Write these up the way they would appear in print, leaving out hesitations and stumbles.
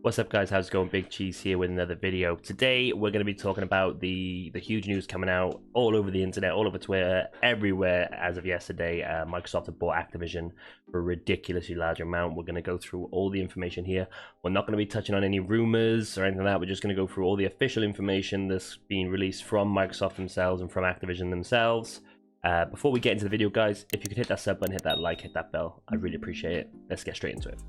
What's up, guys? How's it going? Big Cheese here with another video. Today we're going to be talking about the huge news coming out all over the internet, all over Twitter, everywhere. As of yesterday, Microsoft have bought Activision for a ridiculously large amount. We're going to go through all the information here. We're not going to be touching on any rumors or anything like that. We're just going to go through all the official information that's being released from Microsoft themselves and from Activision themselves. Before we get into the video, guys, if you could hit that sub button, hit that like, hit that bell, I'd really appreciate it. Let's get straight into it.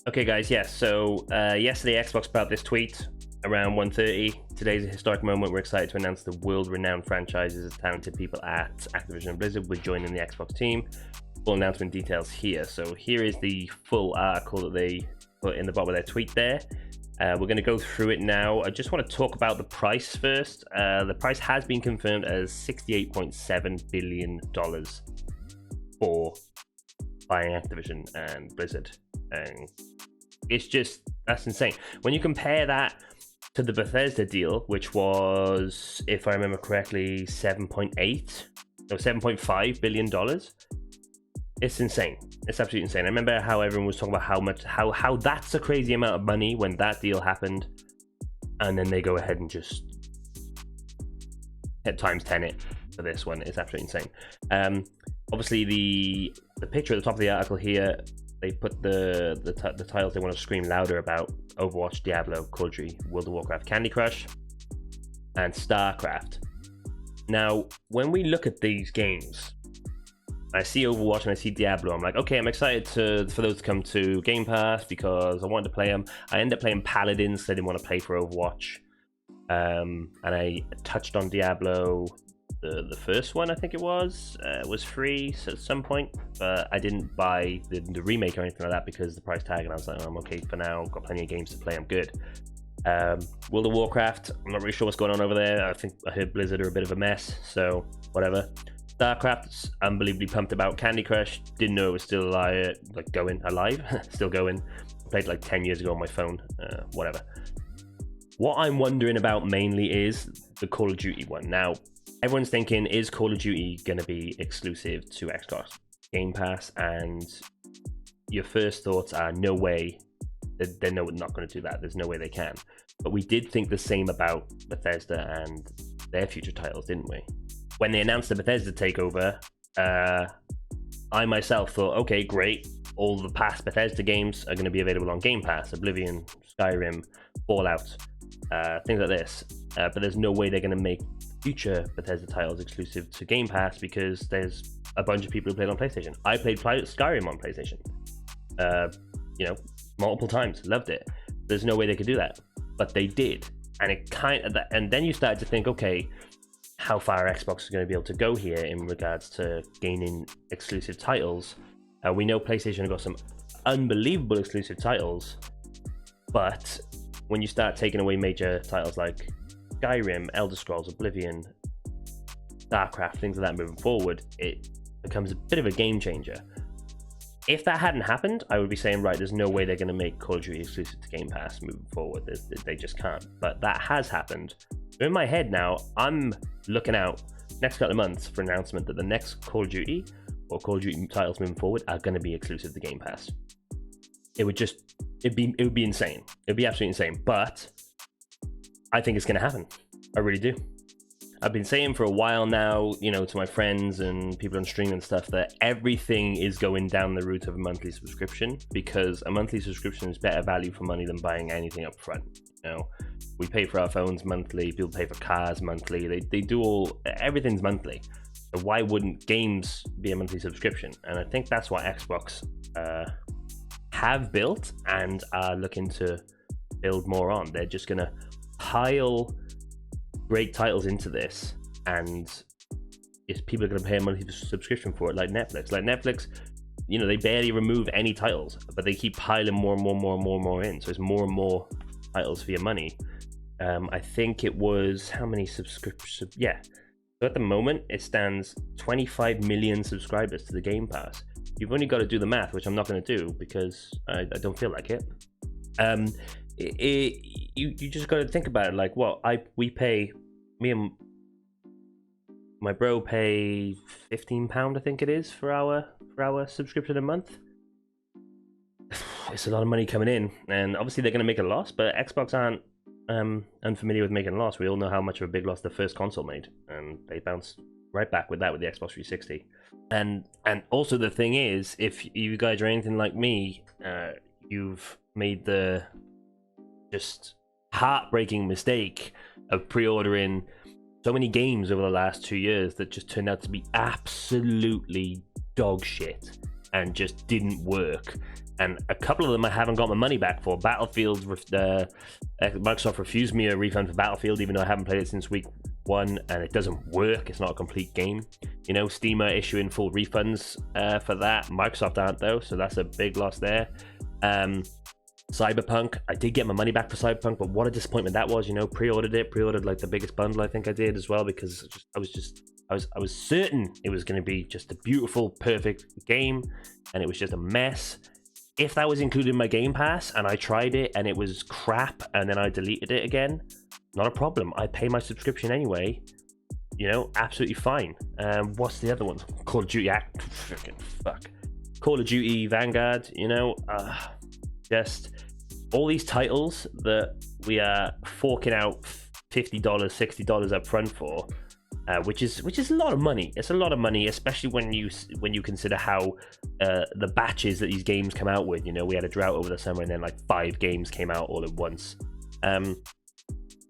Okay, guys, yes, so yesterday Xbox put out this tweet around 1:30. Today's a historic moment. We're excited to announce the world-renowned franchises and talented people at Activision and Blizzard will join in the Xbox team. Full announcement details here. So here is the full article that they put in the bottom of their tweet there. We're going to go through it now. I just want to talk about the price first. The price has been confirmed as $68.7 billion for buying Activision and Blizzard. And it's just, that's insane. When you compare that to the Bethesda deal, which was, if I remember correctly, $7.5 billion, it's insane. It's absolutely insane. I remember how everyone was talking about how that's a crazy amount of money when that deal happened, and then they go ahead and just times 10 it for this one. It's absolutely insane. Obviously, the picture at the top of the article here, they put the titles they want to scream louder about: Overwatch, Diablo, Call of Duty, World of Warcraft, Candy Crush, and StarCraft. Now, when we look at these games, I see Overwatch and I see Diablo. I'm like, okay, I'm excited for those to come to Game Pass because I wanted to play them. I ended up playing Paladins, so I didn't want to pay for Overwatch. And I touched on Diablo. The first one, I think it was free at some point, but I didn't buy the remake or anything like that because the price tag, and I was like, oh, I'm okay for now. I've got plenty of games to play. I'm good. World of Warcraft, I'm not really sure what's going on over there. I think I heard Blizzard are a bit of a mess, so whatever. StarCraft's unbelievably pumped about. Candy Crush, didn't know it was still alive, still going. Played like 10 years ago on my phone, whatever. What I'm wondering about mainly is the Call of Duty one. Now, everyone's thinking, is Call of Duty going to be exclusive to Xbox Game Pass? And your first thoughts are, no way. They're not going to do that. There's no way they can. But we did think the same about Bethesda and their future titles, didn't we? When they announced the Bethesda takeover, I myself thought, okay, great. All the past Bethesda games are going to be available on Game Pass. Oblivion, Skyrim, Fallout, things like this. But there's no way they're going to make future Bethesda titles exclusive to Game Pass because there's a bunch of people who played on PlayStation. I played Skyrim on PlayStation, multiple times, loved it. There's no way they could do that, but they did, and and then you started to think, okay, how far Xbox is going to be able to go here in regards to gaining exclusive titles. We know PlayStation have got some unbelievable exclusive titles, but when you start taking away major titles like Skyrim, Elder Scrolls, Oblivion, StarCraft, things like that moving forward, it becomes a bit of a game changer. If that hadn't happened, I would be saying, right, there's no way they're going to make Call of Duty exclusive to Game Pass moving forward. They just can't. But that has happened. So in my head now, I'm looking out next couple of months for an announcement that the next Call of Duty or Call of Duty titles moving forward are going to be exclusive to Game Pass. It would be insane. It'd be absolutely insane. But I think it's going to happen. I really do. I've been saying for a while now, to my friends and people on stream and stuff, that everything is going down the route of a monthly subscription because a monthly subscription is better value for money than buying anything up front. We pay for our phones monthly, people pay for cars monthly, they do everything's monthly. So why wouldn't games be a monthly subscription? And I think that's what Xbox have built and are looking to build more on. They're just going to pile great titles into this, and if people are going to pay a monthly subscription for it, like Netflix, they barely remove any titles, but they keep piling more and more in. So it's more and more titles for your money. I think it was how many subscriptions? Yeah. So at the moment, it stands 25 million subscribers to the Game Pass. You've only got to do the math, which I'm not going to do because I don't feel like it. You just got to think about it. Like, me and my bro pay £15, I think it is, for our subscription a month. it's a lot of money coming in, and obviously they're going to make a loss, but Xbox aren't unfamiliar with making a loss. We all know how much of a big loss the first console made, and they bounced right back with that with the Xbox 360. And also the thing is, if you guys are anything like me, you've made the just heartbreaking mistake of pre-ordering so many games over the last 2 years that just turned out to be absolutely dog shit and just didn't work. And a couple of them I haven't got my money back for. Battlefield, Microsoft refused me a refund for Battlefield, even though I haven't played it since week 1, and it doesn't work. It's not a complete game. You know, Steam are issuing full refunds for that. Microsoft aren't, though, so that's a big loss there. Cyberpunk, I did get my money back for Cyberpunk, but what a disappointment that was. You know, pre-ordered like the biggest bundle I think I did as well, because I was certain it was going to be just a beautiful, perfect game, and it was just a mess. If that was included in my Game Pass and I tried it and it was crap and then I deleted it again, not a problem. I pay my subscription anyway. You know, absolutely fine. What's the other one? Call of Duty freaking fuck. Call of Duty Vanguard, you know, just all these titles that we are forking out $50, $60 up front for. Which is a lot of money. It's a lot of money, especially when you consider how the batches that these games come out with. You know, we had a drought over the summer, and then like 5 games came out all at once.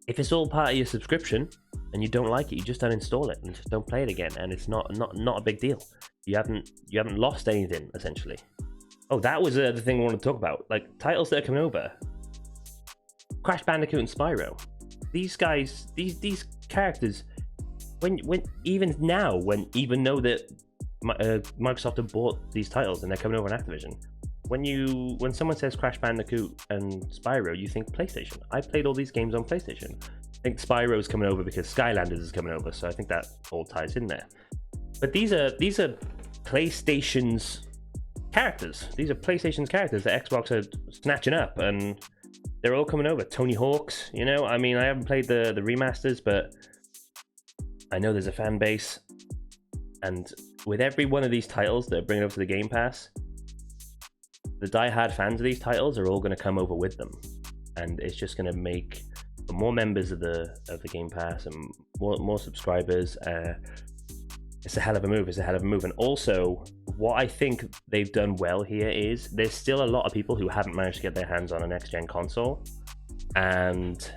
If it's all part of your subscription and you don't like it, you just uninstall it and just don't play it again, and it's not a big deal. You haven't lost anything essentially. Oh, that was the thing I want to talk about. Like titles that are coming over: Crash Bandicoot and Spyro. These guys, these characters. When even though that Microsoft have bought these titles and they're coming over on Activision, when someone says Crash Bandicoot and Spyro, you think PlayStation. I played all these games on PlayStation. I think Spyro's coming over because Skylanders is coming over, so I think that all ties in there. But these are PlayStation's characters. These are PlayStation's characters that Xbox are snatching up, and they're all coming over. Tony Hawk's, you know. I mean, I haven't played the remasters, but I know there's a fan base, and with every one of these titles that are bringing over to the Game Pass, the die-hard fans of these titles are all going to come over with them, and it's just going to make more members of the Game Pass and more subscribers. It's a hell of a move. And also, what I think they've done well here is there's still a lot of people who haven't managed to get their hands on a next-gen console, and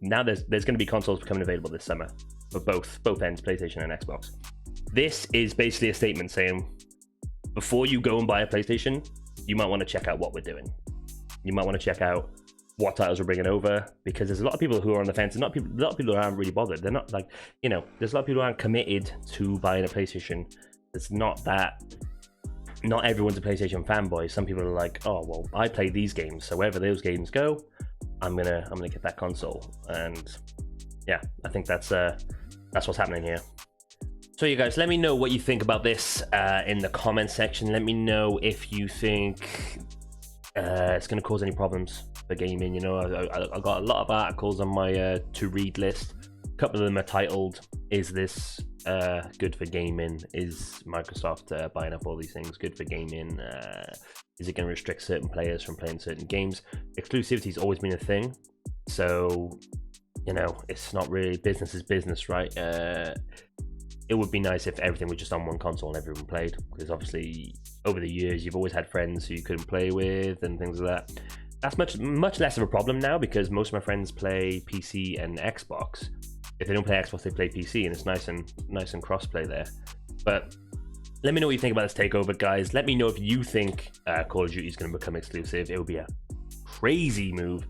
now there's going to be consoles becoming available this summer for both ends, PlayStation and Xbox. This is basically a statement saying, before you go and buy a PlayStation, you might want to check out what we're doing. You might want to check out what titles we're bringing over, because there's a lot of people who are on the fence, and a lot of people who aren't really bothered. They're not like, you know, there's a lot of people who aren't committed to buying a PlayStation. It's not everyone's a PlayStation fanboy. Some people are like, oh well, I play these games, so wherever those games go, I'm gonna get that console. And yeah, I think that's what's happening here. So you guys, let me know what you think about this in the comment section. Let me know if you think it's going to cause any problems for gaming. You know, I got a lot of articles on my to-read list. A couple of them are titled, "Is this good for gaming? Is Microsoft buying up all these things good for gaming? Is it going to restrict certain players from playing certain games?" Exclusivity's always been a thing, so you know, it's not really business is business, right? It would be nice if everything was just on one console and everyone played, because obviously over the years you've always had friends who you couldn't play with and things like that. That's much less of a problem now, because most of my friends play PC and Xbox. If they don't play Xbox, they play PC, and it's nice and cross-play there. But let me know what you think about this takeover, guys. Let me know if you think Call of Duty is going to become exclusive. It would be a crazy move.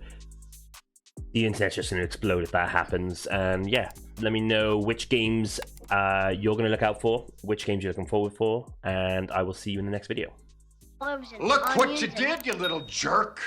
The internet's just going to explode if that happens. And yeah, let me know which games you're going to look out for, which games you're looking forward for, and I will see you in the next video. Look what you did, you little jerk!